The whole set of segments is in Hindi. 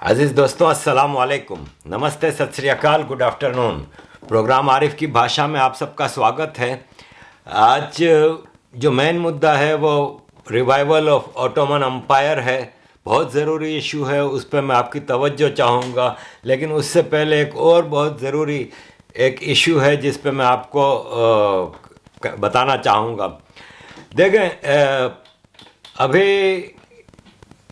अजीज़ दोस्तों, अस्सलाम वालेकुम, नमस्ते, सत श्री अकाल, गुड आफ्टरनून। प्रोग्राम आरिफ की भाषा में आप सबका स्वागत है। आज जो मेन मुद्दा है वो रिवाइवल ऑफ ऑटोमन एम्पायर है। बहुत ज़रूरी इशू है, उस पर मैं आपकी तवज्जो चाहूँगा। लेकिन उससे पहले एक और बहुत ज़रूरी एक इशू है जिस पे मैं आपको बताना चाहूँगा। देखें, अभी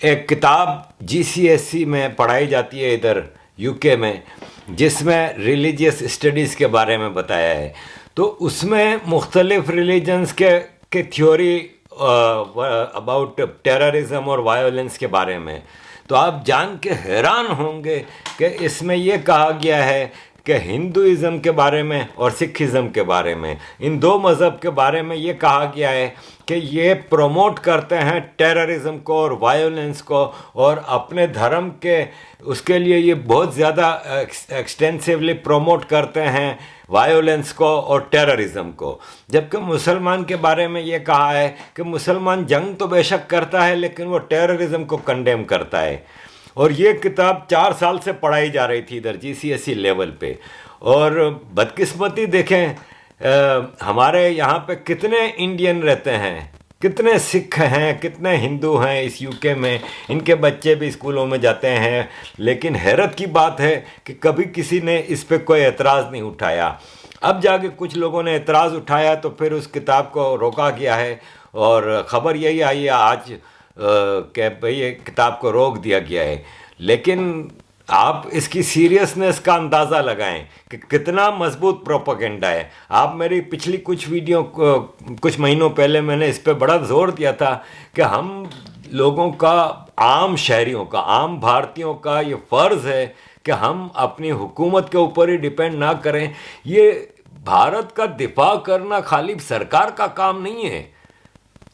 एक किताब GCSE में पढ़ाई जाती है इधर यूके में, जिसमें रिलीजियस स्टडीज़ के बारे में बताया है। तो उसमें मुख्तलिफ रिलीजन्स के थ्योरी अबाउट टेररिज्म और वायोलेंस के बारे में। तो आप जान के हैरान होंगे कि इसमें यह कहा गया है कि हिंदुइज़्म के बारे में और सिखिज़्म के बारे में, इन दो मज़हब के बारे में ये कहा गया है कि ये प्रमोट करते हैं टेररिज्म को और वायोलेंस को, और अपने धर्म के उसके लिए ये बहुत ज़्यादा एक्सटेंसिवली प्रमोट करते हैं वायोलेंस को और टेररिज्म को। जबकि मुसलमान के बारे में ये कहा है कि मुसलमान जंग तो बेशक करता है लेकिन वो टेररिज्म को कंडेम करता है। और ये किताब 4 साल से पढ़ाई जा रही थी इधर GCSE लेवल पे। और बदकिस्मती देखें, हमारे यहाँ पे कितने इंडियन रहते हैं, कितने सिख हैं, कितने हिंदू हैं इस यूके में। इनके बच्चे भी स्कूलों में जाते हैं, लेकिन हैरत की बात है कि कभी किसी ने इस पे कोई एतराज़ नहीं उठाया। अब जाके कुछ लोगों ने एतराज़ उठाया तो फिर उस किताब को रोका गया है, और ख़बर यही आई है आज कि भाई ये किताब को रोक दिया गया है। लेकिन आप इसकी सीरियसनेस का अंदाज़ा लगाएं कि कितना मजबूत प्रोपेगेंडा है। आप मेरी पिछली कुछ वीडियो कुछ महीनों पहले मैंने इस पे बड़ा जोर दिया था कि हम लोगों का, आम शहरियों का, आम भारतीयों का ये फ़र्ज़ है कि हम अपनी हुकूमत के ऊपर ही डिपेंड ना करें। ये भारत का दिफा करना खाली सरकार का काम नहीं है,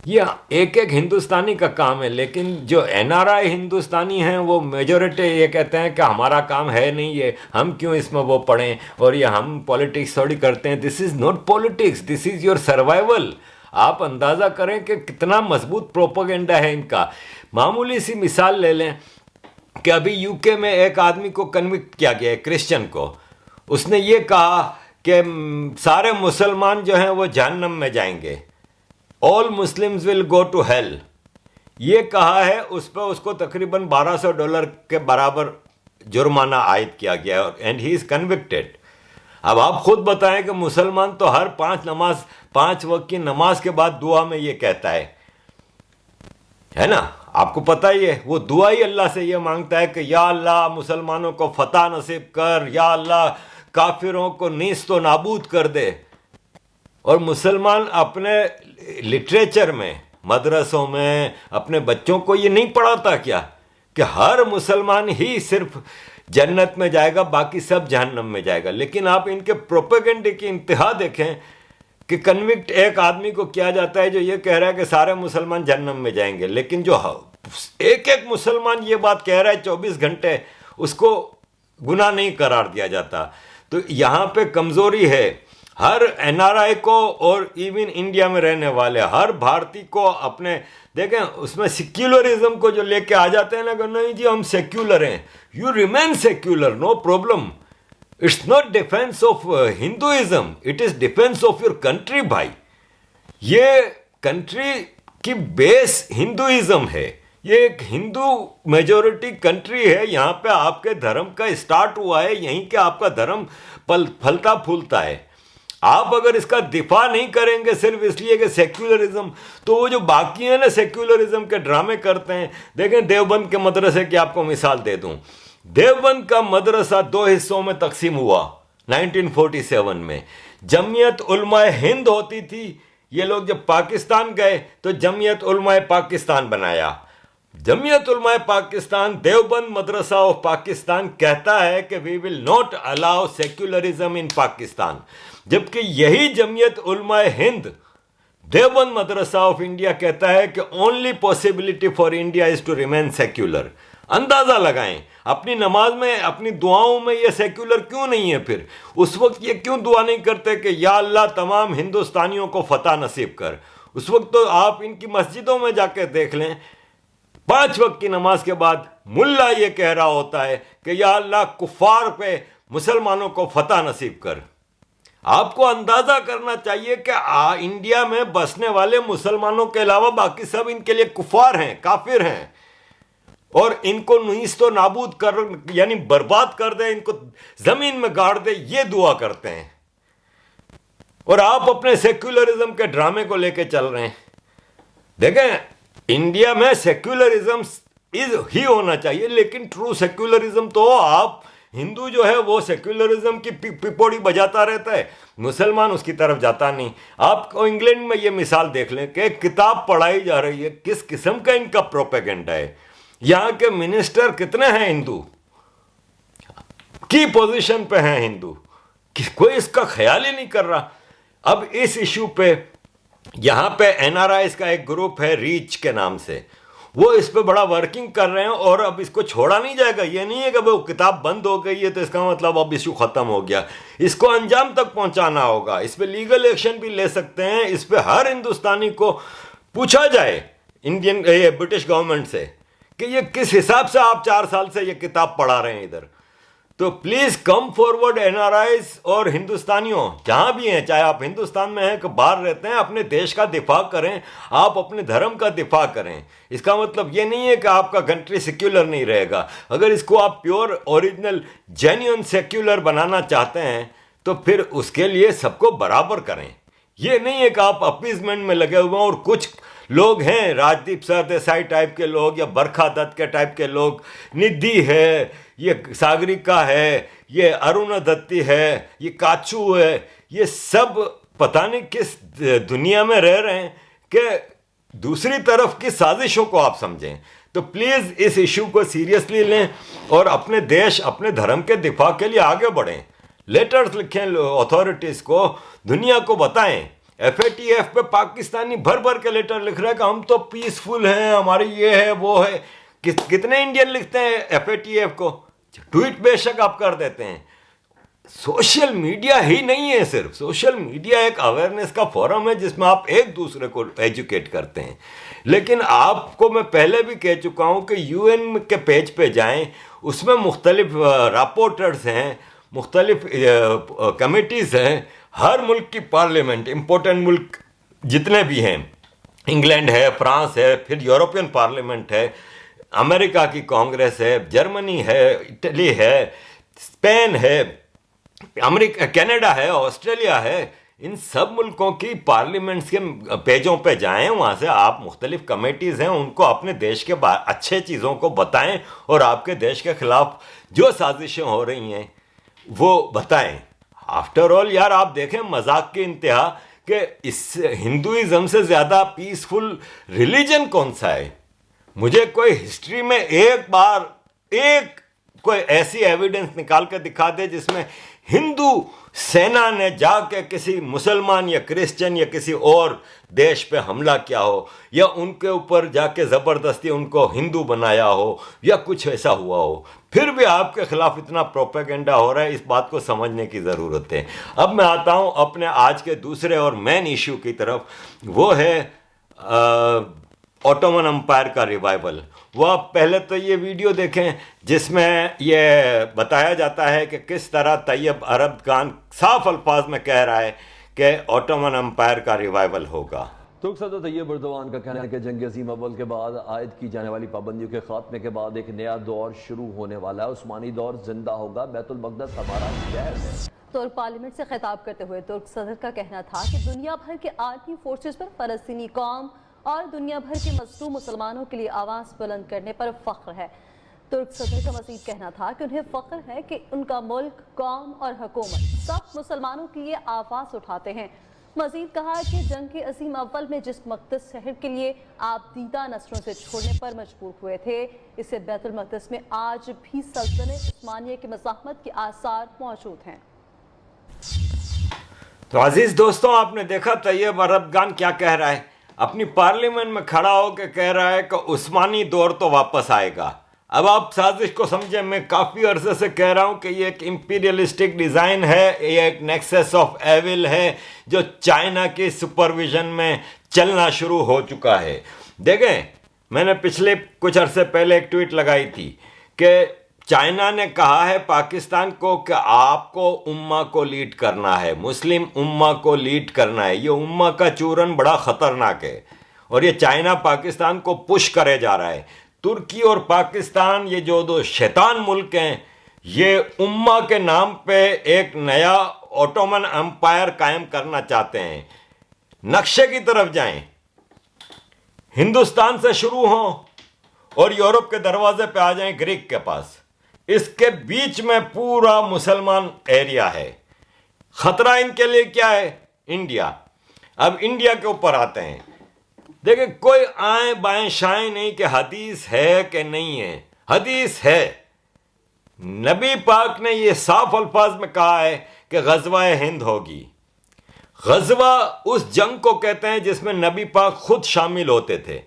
ये एक एक हिंदुस्तानी का काम है। लेकिन जो NRI हिंदुस्तानी हैं वो मेजॉरिटी ये कहते हैं कि हमारा काम है नहीं ये, हम क्यों इसमें वो पढ़ें, और ये हम पॉलिटिक्स थोड़ी करते हैं। This is not politics, this is your survival. आप अंदाज़ा करें कि कितना मजबूत प्रोपेगेंडा है इनका। मामूली सी मिसाल ले लें कि अभी यूके में एक आदमी को कन्विक्ट किया गया है, क्रिश्चियन को। उसने ये कहा कि सारे मुसलमान जो हैं वो जहन्नम में जाएंगे, all Muslims will go to hell. ये कहा है, उस पर उसको तकरीबन $1200 के बराबर जुर्माना आयद किया गया है, एंड ही इज़ कन्विक्टेड। अब आप खुद बताएं कि मुसलमान तो हर 5 वक्त की नमाज के बाद दुआ में ये कहता है ना, आपको पता ही है। वो दुआ ही अल्लाह से ये मांगता है कि या अल्लाह मुसलमानों को फतह नसीब कर, या अल्लाह काफिरों को नीस्त नाबूद कर दे। और मुसलमान अपने लिटरेचर में, मदरसों में अपने बच्चों को ये नहीं पढ़ाता क्या कि हर मुसलमान ही सिर्फ जन्नत में जाएगा, बाकी सब जहन्नम में जाएगा। लेकिन आप इनके प्रोपेगेंडे की इंतहा देखें कि कन्विक्ट एक आदमी को किया जाता है जो ये कह रहा है कि सारे मुसलमान जहन्नम में जाएंगे, लेकिन जो एक एक मुसलमान ये बात कह रहा है 24 घंटे, उसको गुनाह नहीं करार दिया जाता। तो यहाँ पे कमज़ोरी है हर NRI को, और इवन इंडिया में रहने वाले हर भारतीय को अपने। देखें, उसमें सेक्युलरिज्म को जो लेके आ जाते हैं ना कि नहीं जी हम सेक्युलर हैं, you remain secular, no problem. It's not defence of Hinduism, it is defence of your country भाई। ये कंट्री की बेस हिंदुइज्म है, ये एक हिंदू मेजॉरिटी कंट्री है। यहाँ पे आपके धर्म का स्टार्ट हुआ है, यहीं के आपका धर्म फलता फूलता है। आप अगर इसका दिफा नहीं करेंगे सिर्फ इसलिए कि सेक्युलरिज्म, तो वो जो बाकी हैं ना सेक्युलरिज्म के ड्रामे करते हैं। देखें, देवबंद के मदरसे की आपको मिसाल दे दूं। देवबंद का मदरसा 2 हिस्सों में तकसीम हुआ 1947 में। जमीयत उलमाए हिंद होती थी, ये लोग जब पाकिस्तान गए तो जमीयत उलमाए पाकिस्तान बनाया। जमीयत उलमाए पाकिस्तान, देवबंद मदरसा ऑफ पाकिस्तान कहता है कि we will not allow secularism in Pakistan, जबकि यही जमीयत उलमाए हिंद, देवबंद मदरसा ऑफ इंडिया कहता है कि only possibility for India is to remain secular. अंदाज़ा लगाएं, अपनी नमाज में, अपनी दुआओं में ये सेक्युलर क्यों नहीं है? फिर उस वक्त ये क्यों दुआ नहीं करते कि या अल्लाह तमाम हिंदुस्तानियों को फतह नसीब कर? उस वक्त तो आप इनकी मस्जिदों में जाकर देख लें, 5 वक्त की नमाज के बाद मुल्ला ये कह रहा होता है कि या अल्लाह कुफार पे मुसलमानों को फतह नसीब कर। आपको अंदाजा करना चाहिए कि इंडिया में बसने वाले मुसलमानों के अलावा बाकी सब इनके लिए कुफार हैं, काफिर हैं, और इनको नीस तो नाबूद कर यानी बर्बाद कर दे, इनको जमीन में गाड़ दे, ये दुआ करते हैं। और आप अपने सेक्युलरिज्म के ड्रामे को लेके चल रहे हैं। देखें, इंडिया में सेक्युलरिज्म ही होना चाहिए, लेकिन ट्रू सेक्युलरिज्म तो आप हिंदू जो है वो सेक्युलरिज्म की पिपोड़ी बजाता रहता है, मुसलमान उसकी तरफ जाता नहीं। आपको इंग्लैंड में ये मिसाल देख लें कि किताब पढ़ाई जा रही है, किस किस्म का इनका प्रोपेगेंडा है। यहाँ के मिनिस्टर कितने हैं हिंदू, की पोजीशन पे हैं हिंदू, कोई इसका ख्याल ही नहीं कर रहा। अब इस इशू पे यहाँ पे एनआरआईज का एक ग्रुप है रीच के नाम से, वो इस पे बड़ा वर्किंग कर रहे हैं, और अब इसको छोड़ा नहीं जाएगा। ये नहीं है कि वो किताब बंद हो गई है तो इसका मतलब अब इशू खत्म हो गया, इसको अंजाम तक पहुंचाना होगा। इस पे लीगल एक्शन भी ले सकते हैं, इस पे हर हिंदुस्तानी को पूछा जाए ब्रिटिश गवर्नमेंट से कि ये किस हिसाब से आप 4 साल से ये किताब पढ़ा रहे हैं इधर। तो प्लीज कम फॉरवर्ड एनआरआईज और हिंदुस्तानियों जहां भी हैं, चाहे आप हिंदुस्तान में हैं कि बाहर रहते हैं, अपने देश का दिफा करें, आप अपने धर्म का दिफा करें। इसका मतलब ये नहीं है कि आपका कंट्री सेक्युलर नहीं रहेगा। अगर इसको आप प्योर ओरिजिनल जेन्युइन सेक्युलर बनाना चाहते हैं तो फिर उसके लिए सबको बराबर करें। ये नहीं है कि आप अपीजमेंट में लगे हुए हैं, और कुछ लोग हैं राजदीप सरदेसाई टाइप के लोग या बरखा दत्त के टाइप के लोग, निधि है, ये सागरिका है, ये अरुण दत्ती है, ये काचू है, ये सब पता नहीं किस दुनिया में रह रहे हैं कि दूसरी तरफ की साजिशों को आप समझें। तो प्लीज़ इस इशू को सीरियसली लें और अपने देश अपने धर्म के दिफा के लिए आगे बढ़ें। लेटर्स लिखें अथॉरिटीज़ को, दुनिया को बताएं। FATF पे पाकिस्तानी भर भर के लेटर लिख रहा है कि हम तो पीसफुल हैं, हमारी ये है वो है। कितने इंडियन लिखते हैं FATF को? ट्वीट बेशक आप कर देते हैं। सोशल मीडिया ही नहीं है सिर्फ, सोशल मीडिया एक अवेयरनेस का फोरम है जिसमें आप एक दूसरे को एजुकेट करते हैं। लेकिन आपको मैं पहले भी कह चुका हूं कि UN के पेज पे जाएं, उसमें मुख्तलिफ रिपोर्टर्स हैं, मुख्तलिफ कमिटीज़ हैं, हर मुल्क की पार्लियामेंट, इंपॉर्टेंट मुल्क जितने भी हैं, इंग्लैंड है, फ्रांस है, फिर यूरोपियन पार्लियामेंट है, अमेरिका की कांग्रेस है, जर्मनी है, इटली है, स्पेन है, अमेरिका, कनाडा है, ऑस्ट्रेलिया है, इन सब मुल्कों की पार्लियामेंट्स के पेजों पे जाएं, वहाँ से आप मुख्तलिफ कमेटीज़ हैं उनको अपने देश के अच्छे चीज़ों को बताएं और आपके देश के खिलाफ जो साजिशें हो रही हैं वो बताएं। आफ्टर ऑल यार, आप देखें मजाक की इंतहा कि इस हिंदुइज्म से ज़्यादा पीसफुल रिलीजन कौन सा है? मुझे कोई हिस्ट्री में एक बार कोई ऐसी एविडेंस निकाल के दिखा दे जिसमें हिंदू सेना ने जाके किसी मुसलमान या क्रिश्चियन या किसी और देश पे हमला किया हो, या उनके ऊपर जाके ज़बरदस्ती उनको हिंदू बनाया हो, या कुछ ऐसा हुआ हो। फिर भी आपके खिलाफ इतना प्रोपेगेंडा हो रहा है, इस बात को समझने की ज़रूरत है। अब मैं आता हूँ अपने आज के दूसरे और मेन इशू की तरफ, वो है ऑटोमन एम्पायर का रिवाइवल। वो आप पहले तो ये वीडियो देखें जिसमें ये बताया जाता है कि किस तरह तैयब अरबगान साफ अल्फाज में कह रहा है कि ऑटोमन एम्पायर का रिवाइवल होगा। तुर्क सदर तैयब अर्दोगान का कहना है कि जंग अज़ीम अव्वल के बाद आयद की जाने वाली पाबंदियों के खात्मे के बाद एक नया दौर शुरू होने वाला है। उस्मानी दौर जिंदा होगा, बैतुल मक़दस हमारा शहर है। तुर्क पार्लियामेंट से खिताब करते हुए तुर्क सदर का कहना था कि दुनिया भर के आर्मी फोर्सेस पर फ़लस्तीनी कौम और दुनिया भर के मज़लूम मुसलमानों के लिए आवाज़ बुलंद करने पर फ़ख्र है। तुर्क सदर का मज़ीद कहना था कि उन्हें फ़ख्र है कि उनका मुल्क, कौम और हुकूमत सब मुसलमानों के लिए आवाज़ उठाते हैं। मज़ीद कहा कि जंग के अज़ीम अव्वल में जिस मक़दस शहर के लिए आप दीदा नस्लों से छोड़ने पर मजबूर हुए थे, इसे बैतुल मक़दस में आज भी सल्तनत उस्मानिया की मज़ाहमत के आसार मौजूद हैं। तो अजीज़ दोस्तों, आपने देखा तैयब अरबगान क्या कह रहा है। अपनी पार्लियामेंट में खड़ा होकर कह रहा है कि उस्मानी दौर तो वापस आएगा। अब आप साजिश को समझे, मैं काफ़ी अरसे से कह रहा हूँ कि ये एक इम्पीरियलिस्टिक डिज़ाइन है, ये एक नेक्सस ऑफ एविल है जो चाइना की सुपरविजन में चलना शुरू हो चुका है। देखें, मैंने पिछले कुछ अरसे पहले एक ट्वीट लगाई थी कि चाइना ने कहा है पाकिस्तान को कि आपको उम्मा को लीड करना है, मुस्लिम उम्मा को लीड करना है। ये उम्मा का चूरन बड़ा खतरनाक है और ये चाइना पाकिस्तान को पुश करे जा रहा है। तुर्की और पाकिस्तान, ये जो दो शैतान मुल्क हैं, ये उम्मा के नाम पे एक नया ओटोमन एम्पायर कायम करना चाहते हैं। नक्शे की तरफ जाएं, हिंदुस्तान से शुरू हों और यूरोप के दरवाजे पे आ जाएं ग्रीक के पास। इसके बीच में पूरा मुसलमान एरिया है। खतरा इनके लिए क्या है? इंडिया। अब इंडिया के ऊपर आते हैं। देखिए, कोई आए बाएं शाएं नहीं कि हदीस है कि नहीं है। हदीस है। नबी पाक ने यह साफ अल्फाज में कहा है कि गजवा हिंद होगी। गजवा उस जंग को कहते हैं जिसमें नबी पाक खुद शामिल होते थे।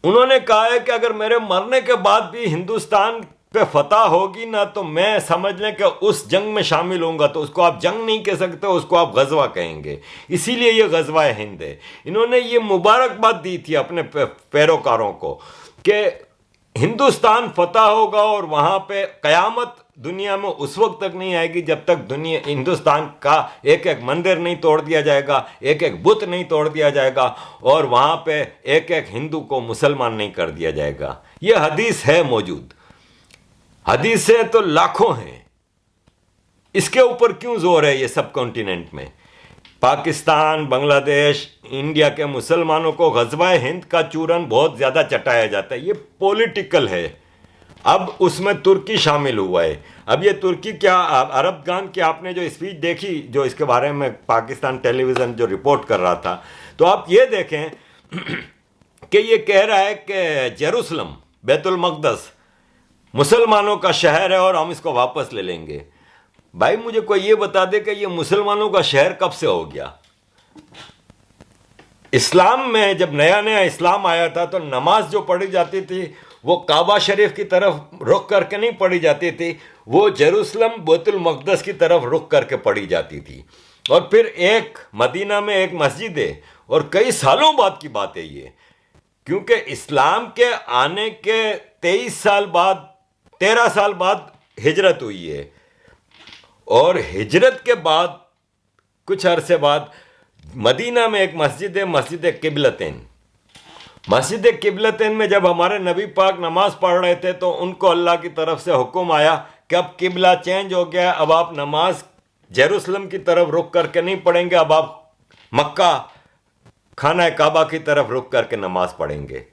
उन्होंने कहा है कि अगर मेरे मरने के बाद भी हिंदुस्तान पे फतह होगी ना, तो मैं समझ लें कि उस जंग में शामिल होऊंगा। तो उसको आप जंग नहीं कह सकते, उसको आप गजवा कहेंगे। इसीलिए यह गजवा हिंद है। इन्होंने ये मुबारकबाद दी थी अपने पैरोकारों को कि हिंदुस्तान फतह होगा और वहां पे कयामत दुनिया में उस वक्त तक नहीं आएगी जब तक दुनिया हिंदुस्तान का एक एक मंदिर नहीं तोड़ दिया जाएगा, एक एक बुत नहीं तोड़ दिया जाएगा और वहां पे एक एक हिंदू को मुसलमान नहीं कर दिया जाएगा। यह हदीस है मौजूद। हदीसें तो लाखों हैं। इसके ऊपर क्यों जोर है ये सब कॉन्टिनेंट में? पाकिस्तान, बांग्लादेश, इंडिया के मुसलमानों को गजवा हिंद का चूरन बहुत ज़्यादा चटाया जाता है। ये पॉलिटिकल है। अब उसमें तुर्की शामिल हुआ है। अब ये तुर्की क्या, अरबगान की आपने जो स्पीच देखी, जो इसके बारे में पाकिस्तान टेलीविज़न जो रिपोर्ट कर रहा था, तो आप ये देखें कि ये कह रहा है कि जेरूसलम, बैतुल मक़दस मुसलमानों का शहर है और हम इसको वापस ले लेंगे। भाई, मुझे कोई ये बता दे कि ये मुसलमानों का शहर कब से हो गया? इस्लाम में जब नया नया इस्लाम आया था तो नमाज जो पढ़ी जाती थी वो काबा शरीफ की तरफ रुख करके नहीं पढ़ी जाती थी, वो जेरूसलम बैतुल मक़दस की तरफ रुख करके पढ़ी जाती थी। और फिर एक मदीना में एक मस्जिद है और कई सालों बाद की बात है ये, क्योंकि इस्लाम के आने के 13 साल बाद हिजरत हुई है और हिजरत के बाद कुछ अरसे बाद मदीना में एक मस्जिद है, मस्जिद किबलतैन। मस्जिद किबलतैन में जब हमारे नबी पाक नमाज पढ़ रहे थे तो उनको अल्लाह की तरफ से हुक्म आया कि अब किबला चेंज हो गया, अब आप नमाज जेरूसलम की तरफ रुख करके नहीं पढ़ेंगे, अब आप मक्का खाना काबा की तरफ रुख करके नमाज पढ़ेंगे।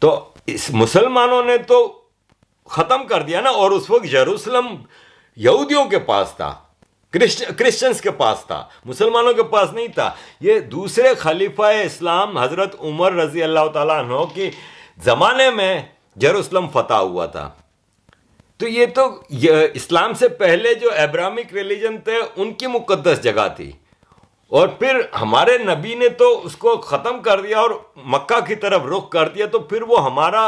तो इस मुसलमानों ने तो ख़त्म कर दिया ना। और उस वक्त जेरूसलम यहूदियों के पास था, क्रिश्चियंस के पास था, मुसलमानों के पास नहीं था। ये दूसरे खलीफा इस्लाम हज़रत उमर रज़ी अल्लाह ताला अन्हो के ज़माने में जेरूसलम फतह हुआ था। तो ये इस्लाम से पहले जो अब्राहमिक रिलीजन थे उनकी मुक़द्दस जगह थी और फिर हमारे नबी ने तो उसको ख़त्म कर दिया और मक्का की तरफ रुख कर दिया। तो फिर वो हमारा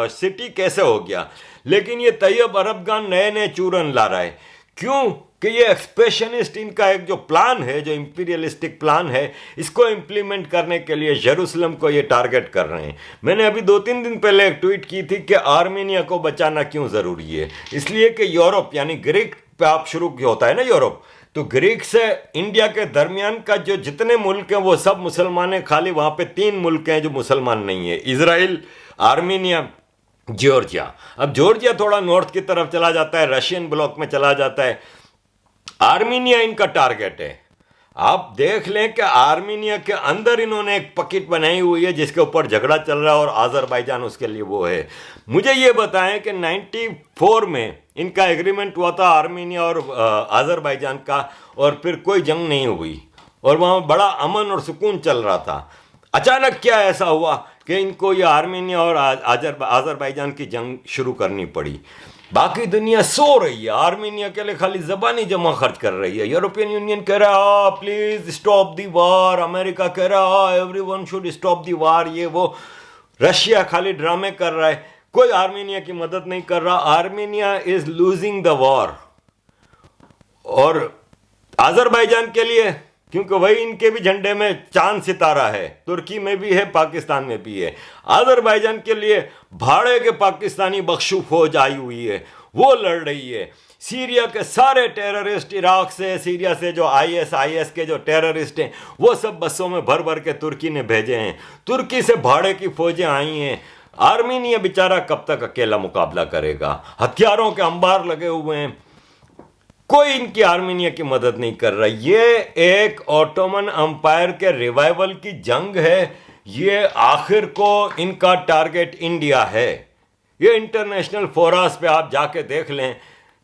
सिटी कैसे हो गया? लेकिन ये तैयब अरबगान नए नए चूरन ला रहा है। क्यों? कि ये एक्सपेशनिस्ट इनका एक जो प्लान है, जो इंपीरियलिस्टिक प्लान है, इसको इम्प्लीमेंट करने के लिए जेरूसलम को ये टारगेट कर रहे हैं। मैंने अभी 2-3 दिन पहले एक ट्वीट की थी कि आर्मीनिया को बचाना क्यों ज़रूरी है। इसलिए कि यूरोप यानी ग्रीक पे आप शुरू होता है ना यूरोप, तो ग्रीक से इंडिया के दरमियान का जो जितने मुल्क हैं वो सब मुसलमान हैं। खाली वहाँ पे 3 मुल्क हैं जो मुसलमान नहीं है, इज़राइल, आर्मीनिया, जॉर्जिया। अब जॉर्जिया थोड़ा नॉर्थ की तरफ चला जाता है, रशियन ब्लॉक में चला जाता है। आर्मीनिया इनका टारगेट है। आप देख लें कि आर्मीनिया के अंदर इन्होंने एक पॉकेट बनाई हुई है जिसके ऊपर झगड़ा चल रहा है और आज़रबाईजान उसके लिए वो है। मुझे ये बताएं कि 94 में इनका एग्रीमेंट हुआ था आर्मीनिया और आज़रबाईजान का, और फिर कोई जंग नहीं हुई और वहाँ बड़ा अमन और सुकून चल रहा था। अचानक क्या ऐसा हुआ कि इनको ये आर्मीनिया और आज़रबाईजान की जंग शुरू करनी पड़ी? बाकी दुनिया सो रही है, आर्मीनिया के लिए खाली ज़बानी जमा खर्च कर रही है। यूरोपियन यूनियन कह रहा है please stop the war, America कह रहा है एवरीवन शुड स्टॉप दी वार, ये वो। रशिया खाली ड्रामे कर रहा है, कोई आर्मीनिया की मदद नहीं कर रहा। Armenia is losing the war. और आज़रबाईजान के लिए क्योंकि वही इनके भी झंडे में चांद सितारा है, तुर्की में भी है, पाकिस्तान में भी है। अजरबैजान के लिए भाड़े के पाकिस्तानी बख्शू फौज आई हुई है, वो लड़ रही है। सीरिया के सारे टेररिस्ट, इराक से, सीरिया से जो आईएस के जो टेररिस्ट हैं, वो सब बसों में भर भर के तुर्की ने भेजे हैं। तुर्की से भाड़े की फौजें आई हैं। आर्मीनिया बेचारा कब तक अकेला मुकाबला करेगा? हथियारों के अंबार लगे हुए हैं, कोई इनकी आर्मीनिया की मदद नहीं कर रहा। ये एक ऑटोमन अंपायर के रिवाइवल की जंग है। ये आखिर को इनका टारगेट इंडिया है। ये इंटरनेशनल फोरस पे आप जाके देख लें,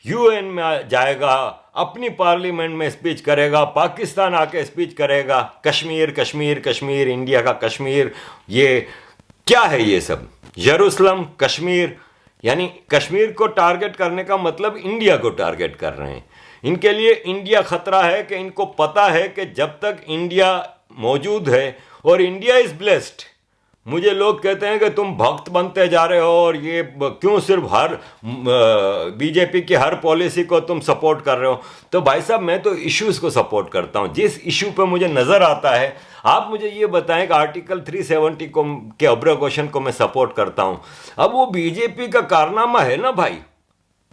यूएन में जाएगा, अपनी पार्लियामेंट में स्पीच करेगा, पाकिस्तान आके स्पीच करेगा, कश्मीर कश्मीर कश्मीर, इंडिया का कश्मीर। ये क्या है? ये सब यरूशलेम कश्मीर, यानी कश्मीर को टारगेट करने का मतलब इंडिया को टारगेट कर रहे हैं। इनके लिए इंडिया खतरा है कि इनको पता है कि जब तक इंडिया मौजूद है, और इंडिया इज ब्लेस्ड। मुझे लोग कहते हैं कि तुम भक्त बनते जा रहे हो और ये क्यों सिर्फ हर बीजेपी की हर पॉलिसी को तुम सपोर्ट कर रहे हो। तो भाई साहब, मैं तो इश्यूज़ को सपोर्ट करता हूँ। जिस इशू पे मुझे नज़र आता है, आप मुझे ये बताएं कि आर्टिकल 370 को के अब्रोगेशन को मैं सपोर्ट करता हूँ। अब वो बीजेपी का कारनामा है ना भाई,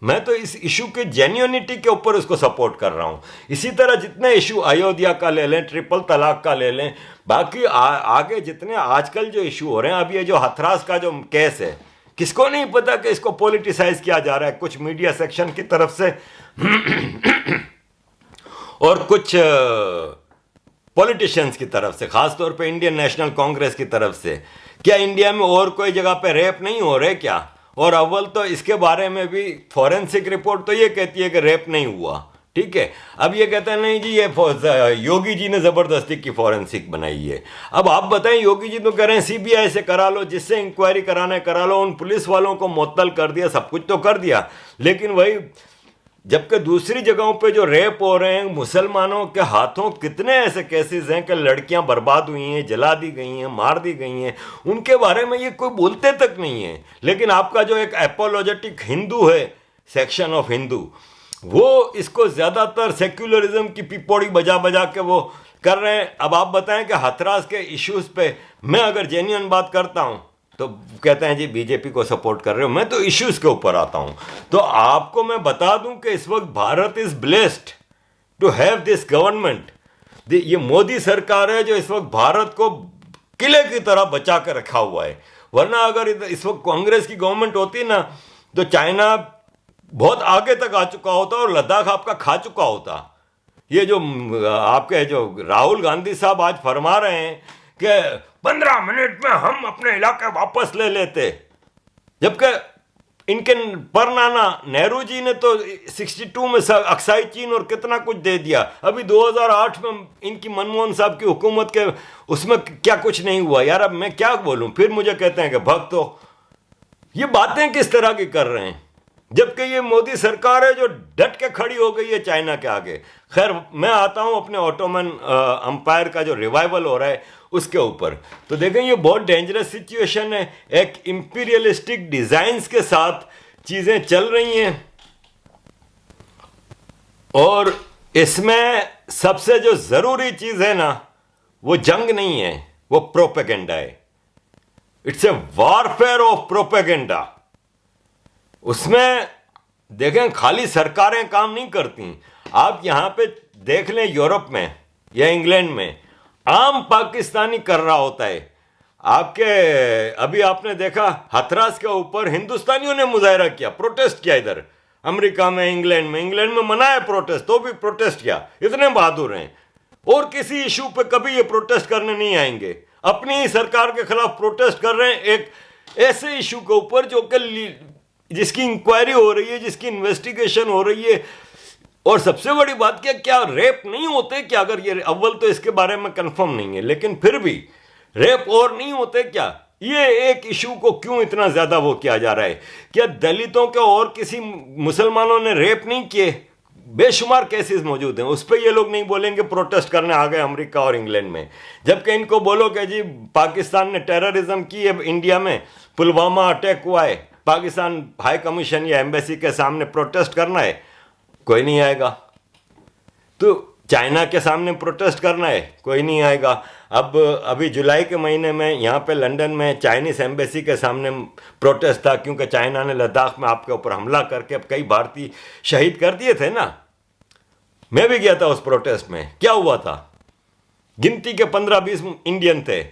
मैं तो इस इशू के जेन्युइनिटी के ऊपर उसको सपोर्ट कर रहा हूं। इसी तरह जितने इशू अयोध्या का ले लें, ट्रिपल तलाक का ले लें, बाकी आगे जितने आजकल जो इशू हो रहे हैं, अब ये जो हथरास का जो केस है, किसको नहीं पता कि इसको पॉलिटिसाइज किया जा रहा है, कुछ मीडिया सेक्शन की तरफ से और कुछ पॉलिटिशियंस की तरफ से, खासतौर पे इंडियन नेशनल कांग्रेस की तरफ से। क्या इंडिया में और कोई जगह पे रेप नहीं हो रहे क्या? और अव्वल तो इसके बारे में भी फॉरेंसिक रिपोर्ट तो ये कहती है कि रेप नहीं हुआ, ठीक है। अब ये कहते हैं नहीं जी, ये योगी जी ने ज़बरदस्ती की फॉरेंसिक बनाई है। अब आप बताएं, योगी जी तो कह रहे हैं सीबीआई से करा लो, जिससे इंक्वायरी कराना करा लो, उन पुलिस वालों को मुअत्तल कर दिया, सब कुछ तो कर दिया, लेकिन वही जबकि दूसरी जगहों पे जो रेप हो रहे हैं, मुसलमानों के हाथों कितने ऐसे केसेस हैं कि लड़कियां बर्बाद हुई हैं, जला दी गई हैं, मार दी गई हैं, उनके बारे में ये कोई बोलते तक नहीं है। लेकिन आपका जो एक एपोलॉजेटिक हिंदू है, सेक्शन ऑफ हिंदू, वो इसको ज़्यादातर सेक्युलरिज्म की पिपौड़ी बजा बजा के वो कर रहे हैं। अब आप बताएं कि हथरास के इश्यूज़ पे मैं अगर जेन्युइन बात करता हूँ तो कहते हैं जी बीजेपी को सपोर्ट कर रहे हो। मैं तो इश्यूज के ऊपर आता हूं। तो आपको मैं बता दूं कि इस वक्त Bharat is blessed to have this government. ये मोदी सरकार है जो इस वक्त भारत को किले की तरह बचा कर रखा हुआ है। वरना अगर इस वक्त कांग्रेस की गवर्नमेंट होती ना, तो चाइना बहुत आगे तक आ चुका होता और लद्दाख आपका खा चुका होता। ये जो आपके जो राहुल गांधी साहब आज फरमा रहे हैं कि 15 मिनट में हम अपने इलाके वापस ले लेते, जबकि इनके परनाना नेहरू जी ने तो 62 में अक्साई चीन और कितना कुछ दे दिया। अभी 2008 में इनकी मनमोहन साहब की हुकूमत के उसमें क्या कुछ नहीं हुआ। यार अब मैं क्या बोलूं? फिर मुझे कहते हैं कि भक्त हो। ये बातें किस तरह की कर रहे हैं, जबकि ये मोदी सरकार है जो डट के खड़ी हो गई है चाइना के आगे। खैर, मैं आता हूं अपने ऑटोमन अंपायर का जो रिवाइवल हो रहा है उसके ऊपर। तो देखें, ये बहुत डेंजरस सिचुएशन है। एक इंपीरियलिस्टिक डिजाइन्स के साथ चीजें चल रही हैं और इसमें सबसे जो जरूरी चीज है ना, वो जंग नहीं है, वो प्रोपेगेंडा है। It's a warfare of propaganda. उसमें देखें, खाली सरकारें काम नहीं करती। आप यहां पे देख लें, यूरोप में या इंग्लैंड में आम पाकिस्तानी कर रहा होता है। आपके अभी आपने देखा हथरास के ऊपर हिंदुस्तानियों ने मुजाहरा किया, प्रोटेस्ट किया। इधर अमेरिका में, इंग्लैंड में मना है प्रोटेस्ट, तो भी प्रोटेस्ट किया। इतने बहादुर हैं। और किसी इशू पे कभी ये प्रोटेस्ट करने नहीं आएंगे। अपनी ही सरकार के खिलाफ प्रोटेस्ट कर रहे हैं, एक ऐसे इशू के ऊपर जो कि जिसकी इंक्वायरी हो रही है, जिसकी इन्वेस्टिगेशन हो रही है। और सबसे बड़ी बात क्या रेप नहीं होते क्या? अगर ये अव्वल तो इसके बारे में कंफर्म नहीं है, लेकिन फिर भी रेप और नहीं होते क्या? ये एक इशू को क्यों इतना ज्यादा वो किया जा रहा है? क्या दलितों के और किसी मुसलमानों ने रेप नहीं किए? बेशुमार केसेस मौजूद हैं। उस पर ये लोग नहीं बोलेंगे प्रोटेस्ट करने आ गए अमेरिका और इंग्लैंड में। जबकि इनको बोलो कि जी पाकिस्तान ने टेररिज्म की है इंडिया में, पुलवामा अटैक हुआ है, पाकिस्तान हाई कमीशन या एम्बेसी के सामने प्रोटेस्ट करना है, कोई नहीं आएगा। तो चाइना के सामने प्रोटेस्ट करना है, कोई नहीं आएगा। अब अभी जुलाई के महीने में यहाँ पे लंदन में चाइनीस एम्बेसी के सामने प्रोटेस्ट था, क्योंकि चाइना ने लद्दाख में आपके ऊपर हमला करके अब कई भारतीय शहीद कर दिए थे ना। मैं भी गया था उस प्रोटेस्ट में। क्या हुआ था? गिनती के 15-20 इंडियन थे।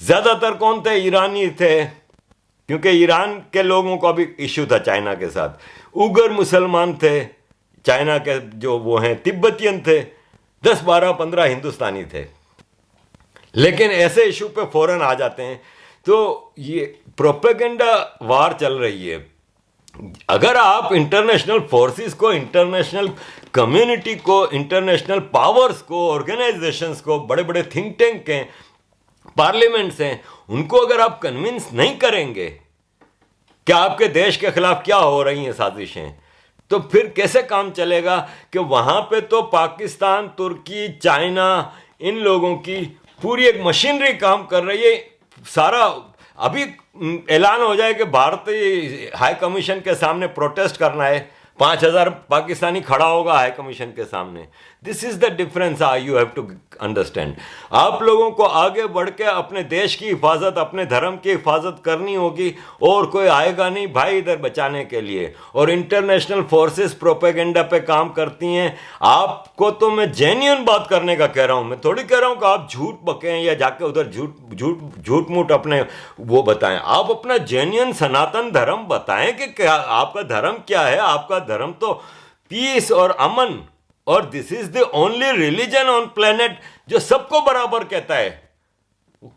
ज़्यादातर कौन थे? ईरानी थे, क्योंकि ईरान के लोगों को अभी इश्यू था चाइना के साथ। उगर मुसलमान थे, चाइना के जो वो हैं तिब्बतियन थे, 10, 12, 15 हिंदुस्तानी थे। लेकिन ऐसे इशू पे फौरन आ जाते हैं। तो ये प्रोपेगेंडा वार चल रही है। अगर आप इंटरनेशनल फोर्सेस को, इंटरनेशनल कम्युनिटी को, इंटरनेशनल पावर्स को, ऑर्गेनाइजेशंस को, बड़े बड़े थिंक टैंक हैं, पार्लियामेंट्स हैं, उनको अगर आप कन्विंस नहीं करेंगे कि आपके देश के खिलाफ क्या हो रही हैं साजिशें, तो फिर कैसे काम चलेगा? कि वहां पे तो पाकिस्तान, तुर्की, चाइना, इन लोगों की पूरी एक मशीनरी काम कर रही है। सारा अभी ऐलान हो जाए कि भारतीय हाई कमीशन के सामने प्रोटेस्ट करना है, 5,000 पाकिस्तानी खड़ा होगा हाई कमीशन के सामने। This is the difference you have to understand. आप लोगों को आगे बढ़ के अपने देश की हिफाजत, अपने धर्म की हिफाजत करनी होगी, और कोई आएगा नहीं भाई इधर बचाने के लिए। और इंटरनेशनल फोर्सेस प्रोपेगेंडा पे काम करती हैं। आपको तो मैं जेन्युइन बात करने का कह रहा हूं, मैं थोड़ी कह रहा हूं कि आप झूठ बकें या जाके उधर झूठ मूठ अपने वो बताएं। आप अपना जेन्युइन सनातन धर्म बताएं कि क्या आपका धर्म क्या है। आपका धर्म तो पीस और अमन, और this is the only religion on planet जो सबको बराबर कहता है।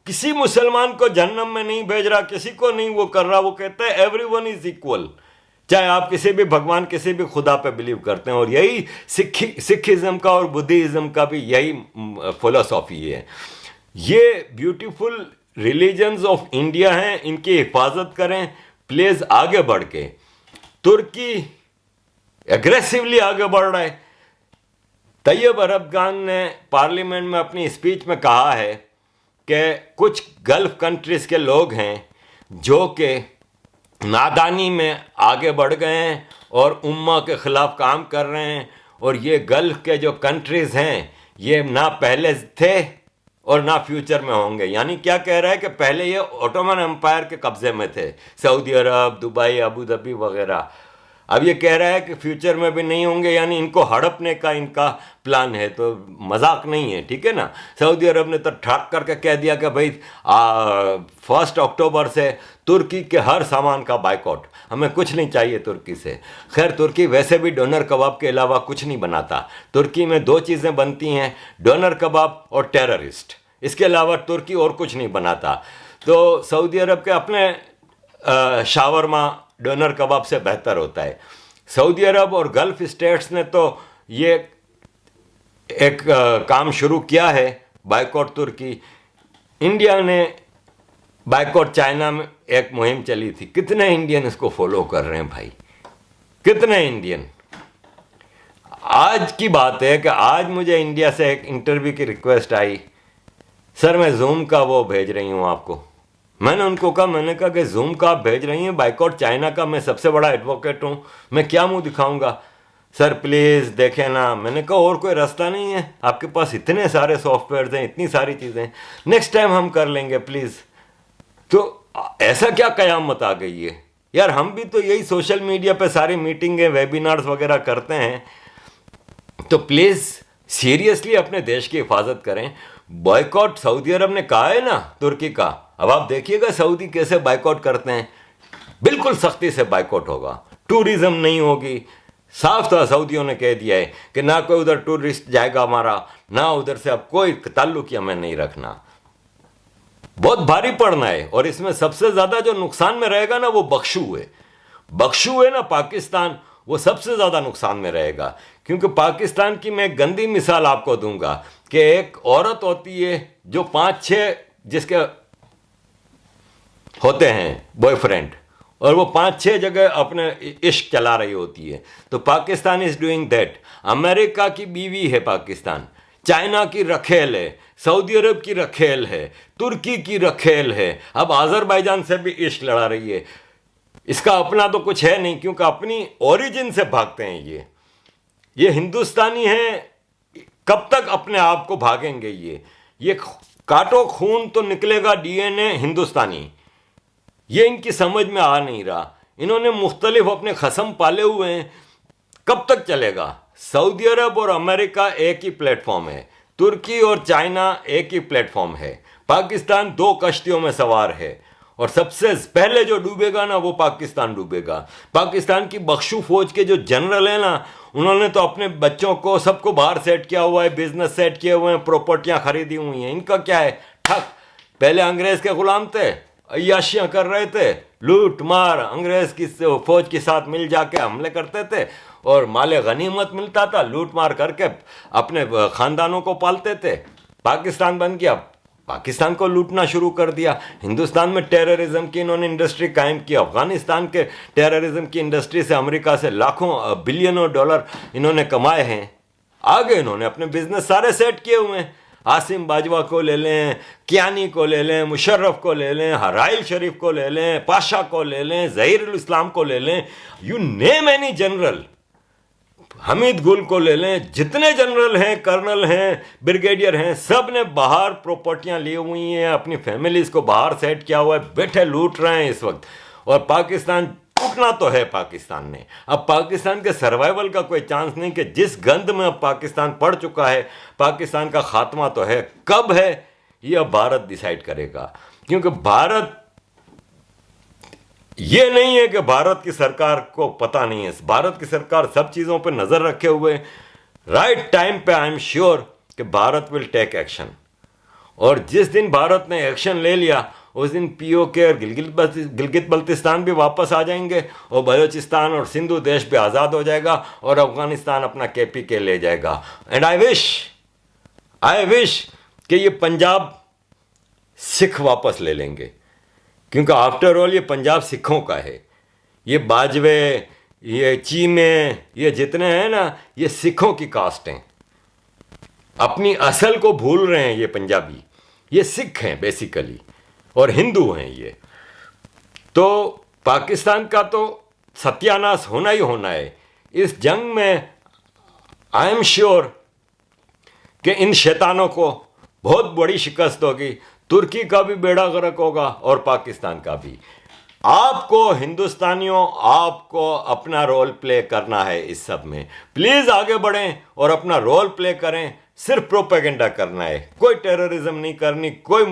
किसी मुसलमान को जहन्नम में नहीं भेज रहा, किसी को नहीं वो कर रहा। वो कहता है एवरीवन इज इक्वल, चाहे आप किसी भी भगवान, किसी भी खुदा पे बिलीव करते हैं। और यही सिखिज्म का और बुद्धिज्म का भी यही फिलॉसफी है। ये ब्यूटीफुल रिलीजन्स ऑफ इंडिया हैं, इनकी हिफाजत करें प्लीज आगे बढ़ के। तुर्की एग्रेसिवली आगे बढ़ रहा है। तैयब अरबगान ने पार्लियामेंट में अपनी स्पीच में कहा है कि कुछ गल्फ कंट्रीज के लोग हैं जो कि नादानी में आगे बढ़ गए हैं और उम्मा के खिलाफ काम कर रहे हैं। और ये गल्फ के जो कंट्रीज हैं ये ना पहले थे और ना फ्यूचर में होंगे। यानी क्या कह रहा है कि पहले ये ओटोमन एम्पायर के कब्जे में थे, सऊदी अरब, दुबई, अबू धाबी वगैरह। अब ये कह रहा है कि फ्यूचर में भी नहीं होंगे, यानी इनको हड़पने का इनका प्लान है। तो मजाक नहीं है, ठीक है ना। सऊदी अरब ने तो ठाक करके कह दिया कि भाई 1 अक्टूबर से तुर्की के हर सामान का बाइकआउट, हमें कुछ नहीं चाहिए तुर्की से। खैर तुर्की वैसे भी डोनर कबाब के अलावा कुछ नहीं बनाता। तुर्की में 2 चीज़ें बनती हैं, डोनर कबाब और टेररिस्ट। इसके अलावा तुर्की और कुछ नहीं बनाता। तो सऊदी अरब के अपने शावरमा डोनर कबाब से बेहतर होता है। सऊदी अरब और गल्फ स्टेट्स ने तो ये एक काम शुरू किया है, बाइकआउट तुर्की। इंडिया ने बाइकआउट चाइना में एक मुहिम चली थी। कितने इंडियन इसको फॉलो कर रहे हैं भाई, कितने इंडियन। आज की बात है कि आज मुझे इंडिया से एक इंटरव्यू की रिक्वेस्ट आई, सर मैं जूम का वो भेज रही हूँ आपको। मैंने उनको कहा, मैंने कहा कि जूम का आप भेज रही हैं, बाइकआउट चाइना का मैं सबसे बड़ा एडवोकेट हूँ, मैं क्या मुंह दिखाऊंगा। सर प्लीज़ देखें ना। मैंने कहा और कोई रास्ता नहीं है, आपके पास इतने सारे सॉफ्टवेयर हैं, इतनी सारी चीज़ें, नेक्स्ट टाइम हम कर लेंगे प्लीज़। तो ऐसा क्या कयामत आ गई है यार। हम भी तो यही सोशल मीडिया पे सारी मीटिंगें, वेबिनार्स वगैरह करते हैं। तो प्लीज़ सीरियसली अपने देश की हिफाजत करें। बॉयकॉट सऊदी अरब ने कहा है ना तुर्की का, अब आप देखिएगा सऊदी कैसे बाइकआउट करते हैं। बिल्कुल सख्ती से बाइकआउट होगा, टूरिज्म नहीं होगी। साफ तो सऊदियों ने कह दिया है कि ना कोई उधर टूरिस्ट जाएगा हमारा, ना उधर से अब कोई ताल्लुक हमें नहीं रखना। बहुत भारी पड़ना है। और इसमें सबसे ज्यादा जो नुकसान में रहेगा ना वो बख्शू है ना पाकिस्तान, वो सबसे ज्यादा नुकसान में रहेगा। क्योंकि पाकिस्तान की मैं गंदी मिसाल आपको दूंगा कि एक औरत होती है जो 5-6 जिसके होते हैं बॉयफ्रेंड, और वो 5-6 जगह अपने इश्क चला रही होती है। तो Pakistan is doing that. America की बीवी है पाकिस्तान, चाइना की रखेल है, सऊदी अरब की रखेल है, तुर्की की रखेल है, अब आज़रबाईजान से भी इश्क लड़ा रही है। इसका अपना तो कुछ है नहीं, क्योंकि अपनी ओरिजिन से भागते हैं ये हिंदुस्तानी हैं, कब तक अपने आप को भागेंगे ये काटो खून तो निकलेगा डीएनए हिंदुस्तानी। ये इनकी समझ में आ नहीं रहा। इन्होंने मुख्तलिफ अपने खसम पाले हुए हैं, कब तक चलेगा? सऊदी अरब और अमेरिका एक ही प्लेटफॉर्म है, तुर्की और चाइना एक ही प्लेटफॉर्म है, पाकिस्तान दो कश्तियों में सवार है और सबसे पहले जो डूबेगा ना वो पाकिस्तान डूबेगा। पाकिस्तान की बख्शू फौज के जो जनरल है ना, उन्होंने तो अपने बच्चों को सबको बाहर सेट किया हुआ है, बिजनेस सेट किए हुए हैं, प्रॉपर्टियां खरीदी हुई हैं। इनका क्या है? ठक। पहले अंग्रेज के गुलाम थे, अय्याशियां कर रहे थे, लूट मार, अंग्रेज की फौज के साथ मिल जाके हमले करते थे और माले गनीमत मिलता था, लूट मार करके अपने खानदानों को पालते थे। पाकिस्तान बन गया, पाकिस्तान को लूटना शुरू कर दिया। हिंदुस्तान में टेररिज्म की इन्होंने इंडस्ट्री कायम की। अफगानिस्तान के टेररिज्म की इंडस्ट्री से अमेरिका से लाखों बिलियनों डॉलर इन्होंने कमाए हैं। आगे इन्होंने अपने बिजनेस सारे सेट किए हुए हैं। आसिम बाजवा को ले लें, कियानी को ले लें, मुशर्रफ को ले लें, हराइल शरीफ को ले लें, पाशा को ले लें, ज़हीरुल इस्लाम को ले लें, you name any general, Hamid गुल को ले लें, जितने जनरल हैं, कर्नल हैं, ब्रिगेडियर हैं, सब ने बाहर प्रॉपर्टियां ली हुई हैं, अपनी फैमिलीज को बाहर सेट किया हुआ है, बैठे लूट रहे हैं इस वक्त। और पाकिस्तान टूटना तो है पाकिस्तान ने। अब पाकिस्तान के सर्वाइवल का कोई चांस नहीं कि जिस गंद में अब पाकिस्तान पड़ चुका है, पाकिस्तान का खात्मा तो है। कब है ये अब भारत डिसाइड करेगा, क्योंकि भारत, ये नहीं है कि भारत की सरकार को पता नहीं है। भारत की सरकार सब चीज़ों पर नज़र रखे हुए, राइट टाइम पे आई एम श्योर कि भारत विल टेक एक्शन। और जिस दिन भारत ने एक्शन ले लिया उस दिन पीओके और गिलगित बल्तिस्तान भी वापस आ जाएंगे और बलूचिस्तान और सिंधु देश भी आज़ाद हो जाएगा और अफगानिस्तान अपना केपीके ले जाएगा। एंड आई विश कि ये पंजाब सिख वापस ले लेंगे, क्योंकि आफ्टर ऑल ये पंजाब सिखों का है। ये बाजवे, ये चीमे, ये जितने हैं ना, ये सिखों की कास्ट हैं। अपनी असल को भूल रहे हैं ये पंजाबी। ये सिख हैं बेसिकली और हिंदू हैं ये। तो पाकिस्तान का तो सत्यानाश होना ही होना है। इस जंग में आई एम श्योर कि इन शैतानों को बहुत बड़ी शिकस्त होगी। तुर्की का भी बेड़ा गर्क होगा और पाकिस्तान का भी। आपको हिंदुस्तानियों, आपको अपना रोल प्ले करना है इस सब में। प्लीज़ आगे बढ़ें और अपना रोल प्ले करें। सिर्फ प्रोपेगेंडा करना है, कोई टेररिज्म नहीं करनी, कोई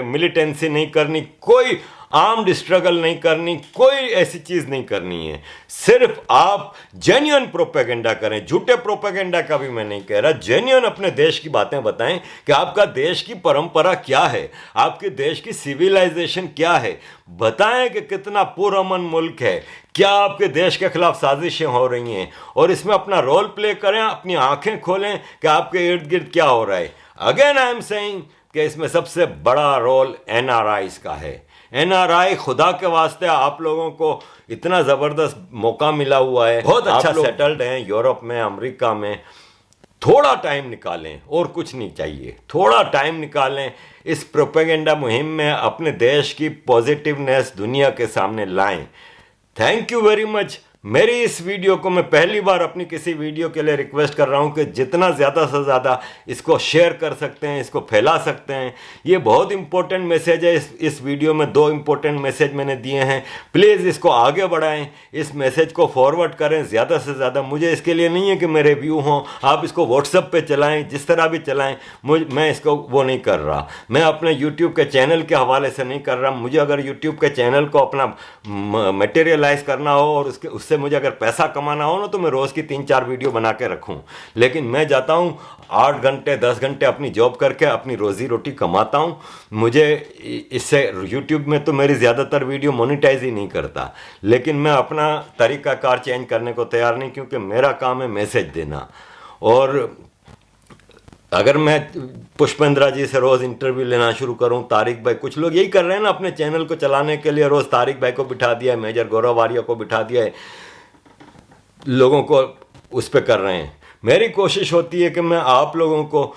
मिलिटेंसी नहीं करनी, कोई आर्म्ड स्ट्रगल नहीं करनी, कोई ऐसी चीज़ नहीं करनी है। सिर्फ आप जेन्युइन प्रोपेगेंडा करें। झूठे प्रोपेगेंडा का भी मैं नहीं कह रहा, जेन्युइन अपने देश की बातें बताएं कि आपका देश की परंपरा क्या है, आपके देश की सिविलाइजेशन क्या है। बताएं कि कितना पुरअमन मुल्क है, क्या आपके देश के खिलाफ साजिशें हो रही हैं, और इसमें अपना रोल प्ले करें, अपनी आंखें खोलें कि आपके इर्द गिर्द क्या हो रहा है। अगेन आई एम सेइंग कि इसमें सबसे बड़ा रोल एनआरआईज का है। एनआरआई, खुदा के वास्ते आप लोगों को इतना ज़बरदस्त मौका मिला हुआ है, बहुत अच्छा सेटल्ड हैं यूरोप में, अमेरिका में। थोड़ा टाइम निकालें, और कुछ नहीं चाहिए, थोड़ा टाइम निकालें। इस प्रोपेगेंडा मुहिम में अपने देश की पॉजिटिवनेस दुनिया के सामने लाएं। Thank you very much. मेरी इस वीडियो को मैं पहली बार अपनी किसी वीडियो के लिए रिक्वेस्ट कर रहा हूं कि जितना ज़्यादा से ज़्यादा इसको शेयर कर सकते हैं, इसको फैला सकते हैं। ये बहुत इंपॉर्टेंट मैसेज है। इस वीडियो में 2 इंपॉर्टेंट मैसेज मैंने दिए हैं। प्लीज़ इसको आगे बढ़ाएं, इस मैसेज को फॉरवर्ड करें ज़्यादा से ज़्यादा। मुझे इसके लिए नहीं है कि मेरे व्यू हों, आप इसको व्हाट्सएप पे चलाएं, जिस तरह भी चलाएं। मैं इसको वो नहीं कर रहा, मैं अपने यूट्यूब के चैनल के हवाले से नहीं कर रहा। मुझे अगर यूट्यूब के चैनल को अपना मटेरियलाइज करना हो और उससे मुझे अगर पैसा कमाना हो ना, तो मैं रोज़ की 3-4 वीडियो बना के रखूं। लेकिन मैं जाता हूं 8 घंटे 10 घंटे अपनी जॉब करके अपनी रोज़ी रोटी कमाता हूं। मुझे इससे यूट्यूब में तो मेरी ज़्यादातर वीडियो मोनेटाइज ही नहीं करता। लेकिन मैं अपना तरीक़ाकार चेंज करने को तैयार नहीं, क्योंकि मेरा काम है मैसेज देना। और अगर मैं पुष्पेंद्रा जी से रोज़ इंटरव्यू लेना शुरू करूं, तारिक भाई, कुछ लोग यही कर रहे हैं ना अपने चैनल को चलाने के लिए। रोज़ तारिक भाई को बिठा दिया है, मेजर गौरव आर्य को बिठा दिया है, लोगों को उस पर कर रहे हैं। मेरी कोशिश होती है कि मैं आप लोगों को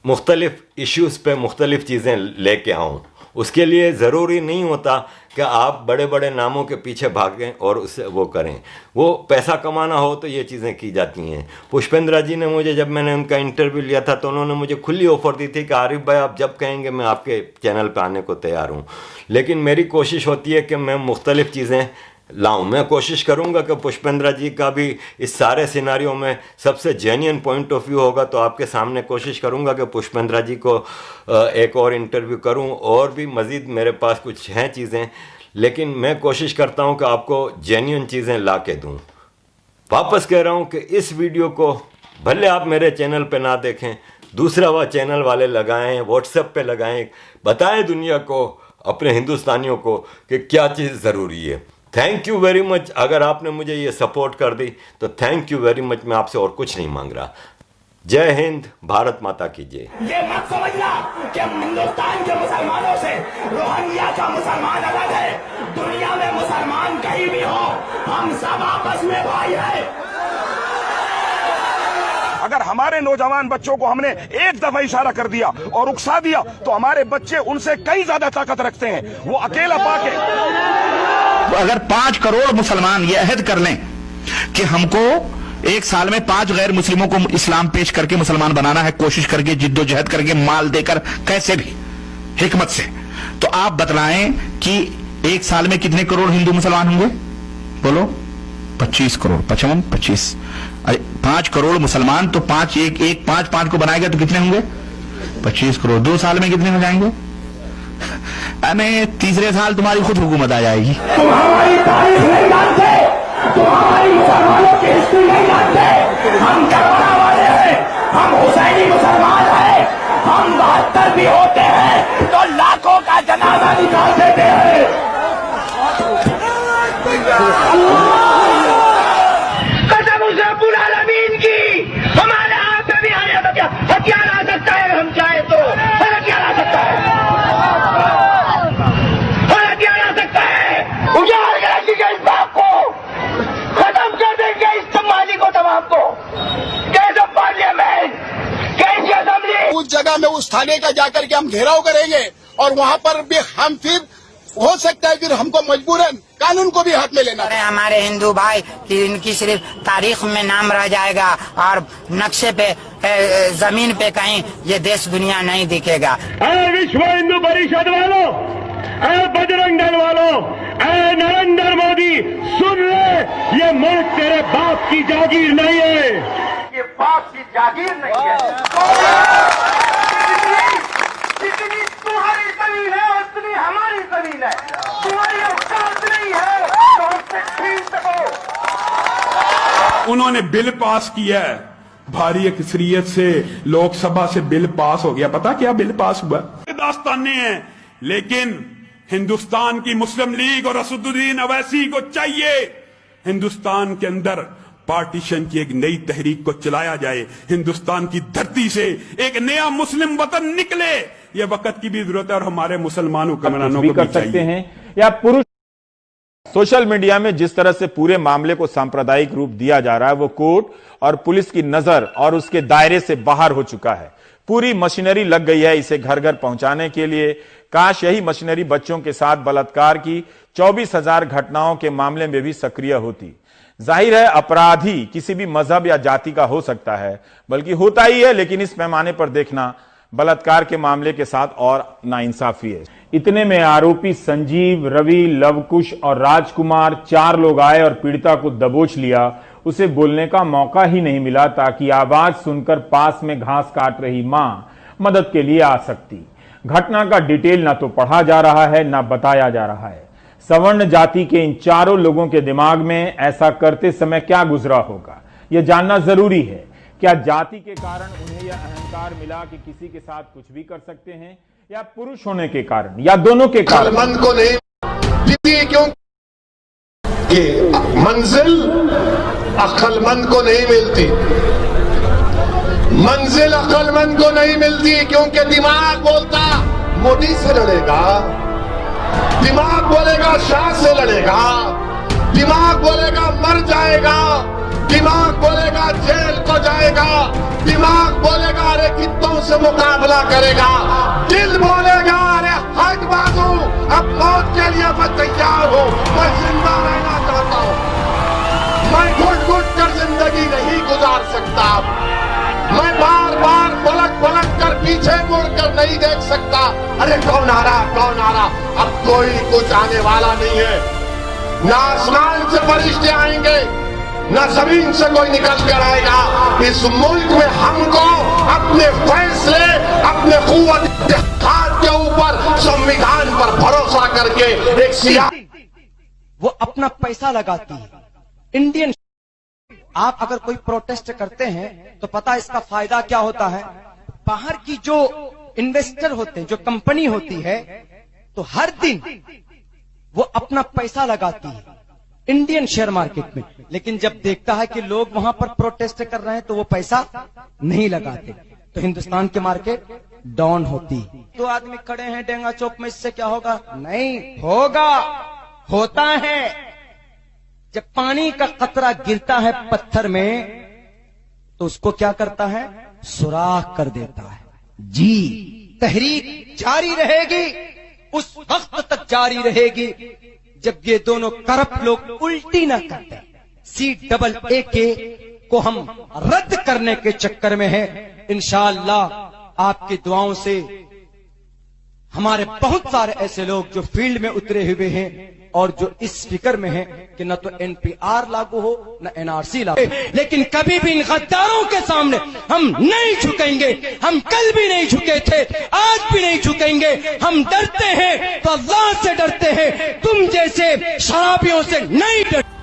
मुख्तलिफ इश्यूज़ पे मुख्तलिफ चीज़ें लेके आऊँ। उसके लिए ज़रूरी नहीं होता कि आप बड़े बड़े नामों के पीछे भागें और उससे वो करें। वो पैसा कमाना हो तो ये चीज़ें की जाती हैं। पुष्पेंद्र जी ने मुझे, जब मैंने उनका इंटरव्यू लिया था तो उन्होंने मुझे खुली ऑफ़र दी थी कि आरिफ भाई आप जब कहेंगे मैं आपके चैनल पर आने को तैयार हूँ। लेकिन मेरी कोशिश होती है कि मैं मुख्तलिफ़ चीज़ें लाऊं। मैं कोशिश करूंगा कि पुष्पेंद्र जी का भी इस सारे सिनारियों में सबसे जेन्युइन पॉइंट ऑफ व्यू होगा, तो आपके सामने कोशिश करूंगा कि पुष्पेंद्र जी को एक और इंटरव्यू करूं। और भी मज़ीद मेरे पास कुछ हैं चीज़ें, लेकिन मैं कोशिश करता हूं कि आपको जेन्युइन चीज़ें ला के दूँ। वापस कह रहा हूं कि इस वीडियो को भले आप मेरे चैनल पे ना देखें, दूसरा वह चैनल वाले लगाएं, व्हाट्सएप पे लगाएं, बताएं दुनिया को, अपने हिंदुस्तानियों को कि क्या चीज़ ज़रूरी है। Thank you very much. अगर आपने मुझे ये सपोर्ट कर दी तो थैंक यू वेरी मच। मैं आपसे और कुछ नहीं मांग रहा। जय हिंद, भारत माता की जय। ये मत समझना कि हिंदुस्तान के मुसलमानों से रोहिंग्या का मुसलमान अलग है। दुनिया में मुसलमान कहीं भी हो, हम सब आपस में भाई हैं। अगर हमारे नौजवान बच्चों को हमने एक दफा इशारा कर दिया और उकसा दिया तो हमारे बच्चे उनसे कई ज्यादा ताकत रखते हैं। वो अकेला पाके, अगर 5 करोड़ मुसलमान ये अहद कर लें कि हमको एक साल में 5 गैर मुस्लिमों को इस्लाम पेश करके मुसलमान बनाना है, कोशिश करके, जिद्दोजहद करके, माल देकर, कैसे भी हिकमत से, तो आप बतलाएं कि एक साल में कितने करोड़ हिंदू मुसलमान होंगे? बोलो। 25 करोड़, 55, 25, 5 करोड़ मुसलमान, तो 5 को बनाएगा तो कितने होंगे? 25 करोड़। 2 साल में कितने हो जाएंगे? अरे तीसरे साल तुम्हारी खुद हुकूमत आ जाएगी। तुम्हारी तारीख नहीं जानते, तुम्हारी मुसलमानों की हिस्ट्री नहीं जानते। हम करबला वाले हैं, हम हुसैनी मुसलमान हैं, हम 72 भी होते हैं तो लाखों का जनाजा निकाल देते हैं। कसम उस रब्बुल आलमीन की, हमारे हाथ में भी हथियार आ सकता है, हम चाहे तो हथियार आ सकता है, हथियार आ सकता है। उजाड़ करेंगे इस बाप को, खत्म कर देंगे इस समाजी को, तमाम को। कैसे पार्लियामेंट, कैसी असेंबली, उस जगह में उस थाने का जाकर के हम घेराव करेंगे और वहाँ पर भी हम फिर हो सकता है फिर हमको मजबूरन कानून को भी हाथ में लेना है। हमारे हिंदू भाई कि इनकी सिर्फ तारीख में नाम रह जाएगा और नक्शे पे जमीन पे कहीं ये देश दुनिया नहीं दिखेगा। विश्व हिंदू परिषद वालों, बजरंग दल वालों, नरेंद्र मोदी सुन ले, ये मुल्क तेरे बाप की जागीर नहीं है, ये बाप की जागीर नहीं है। जितनी तुम्हारी जमीन है उतनी हमारी जमीन है। तुम्हारी औकात नहीं है तो हमसे छीन सको। उन्होंने बिल पास किया है, भारी अक्सरियत से लोकसभा से बिल पास हो गया। पता क्या बिल पास हुआ? दास्ताने हैं, लेकिन हिंदुस्तान की मुस्लिम लीग और असदुद्दीन अवैसी को चाहिए हिंदुस्तान के अंदर पार्टीशन की एक नई तहरीक को चलाया जाए, हिंदुस्तान की धरती से एक नया मुस्लिम वतन निकले। ये वक्त की भी जरूरत है और हमारे मुसलमान हुक्मरानों को भी कर सकते हैं। या पुरुष सोशल मीडिया में जिस तरह से पूरे मामले को सांप्रदायिक रूप दिया जा रहा है, वो कोर्ट और पुलिस की नजर और उसके दायरे से बाहर हो चुका है। पूरी मशीनरी लग गई है इसे घर घर पहुंचाने के लिए। काश यही मशीनरी बच्चों के साथ बलात्कार की 24,000 घटनाओं के मामले में भी सक्रिय होती। जाहिर है अपराधी किसी भी मजहब या जाति का हो सकता है, बल्कि होता ही है, लेकिन इस पैमाने पर देखना बलात्कार के मामले के साथ और नाइंसाफी है। इतने में आरोपी संजीव, रवि, लवकुश और राजकुमार 4 लोग आए और पीड़िता को दबोच लिया। उसे बोलने का मौका ही नहीं मिला ताकि आवाज सुनकर पास में घास काट रही मां मदद के लिए आ सकती। घटना का डिटेल ना तो पढ़ा जा रहा है ना बताया जा रहा है। सवर्ण जाति के इन 4 लोगों के दिमाग में ऐसा करते समय क्या गुजरा होगा, यह जानना जरूरी है। क्या जाति के कारण उन्हें यह अहंकार मिला कि किसी के साथ कुछ भी कर सकते हैं, या पुरुष होने के कारण, या दोनों के कारण? अक्लमंद को नहीं मिलती, क्यों कि मंजिल अक्लमंद को नहीं मिलती। मंजिल अक्लमंद को नहीं मिलती क्योंकि दिमाग बोलता मोदी से लड़ेगा, दिमाग बोलेगा शाह से लड़ेगा, दिमाग बोलेगा मर जाएगा, दिमाग बोलेगा जेल को जाएगा, दिमाग बोलेगा अरे कितनों से मुकाबला करेगा, दिल बोलेगा अरे हट बाजू अब मौत के लिए मैं तैयार हूं, मैं जिंदा रहना चाहता हूं। मैं घुट घुट कर जिंदगी नहीं गुजार सकता। मैं बार बार पलट पलट कर पीछे मुड़कर नहीं देख सकता। अरे कौन आ रहा, कौन आ रहा? अब कोई कुछ आने वाला नहीं है। ना आसमान से फरिश्ते आएंगे, ना जमीन से कोई निकल कर आएगा। इस मुल्क में हमको अपने फैसले, अपने कुव्वत हाथ के ऊपर संविधान पर भरोसा करके एक सियासी वो अपना पैसा लगाती है। इंडियन आप अगर कोई प्रोटेस्ट करते हैं तो पता इसका फायदा क्या होता है? बाहर की जो इन्वेस्टर होते हैं, जो कंपनी होती है, तो हर दिन वो अपना पैसा लगाती है इंडियन शेयर मार्केट में। लेकिन जब देखता है कि लोग वहां पर प्रोटेस्ट कर रहे हैं तो वो पैसा नहीं लगाते, तो हिंदुस्तान की मार्केट डाउन होती। 2 आदमी खड़े हैं डेंगा चौक में, इससे क्या होगा? नहीं होगा, होता है। जब पानी का कतरा गिरता है पत्थर में तो उसको क्या करता है? सुराख कर देता है। जी, तहरीक जारी रहेगी, उस वक्त तक जारी रहेगी जब ये दोनों करप्ट लोग उल्टी ना करते। CAA को हम रद्द करने के चक्कर में है। इंशाअल्लाह आपकी दुआओं से हमारे बहुत सारे ऐसे लोग जो फील्ड में उतरे हुए हैं और जो इस फिक्र में है कि न तो NPR लागू हो न NRC लागू, लेकिन कभी भी इन गद्दारों के सामने हम नहीं झुकेंगे। हम कल भी नहीं झुके थे, आज भी नहीं झुकेंगे। हम डरते हैं तो अल्लाह से डरते हैं, तुम जैसे शराबियों से नहीं डरते।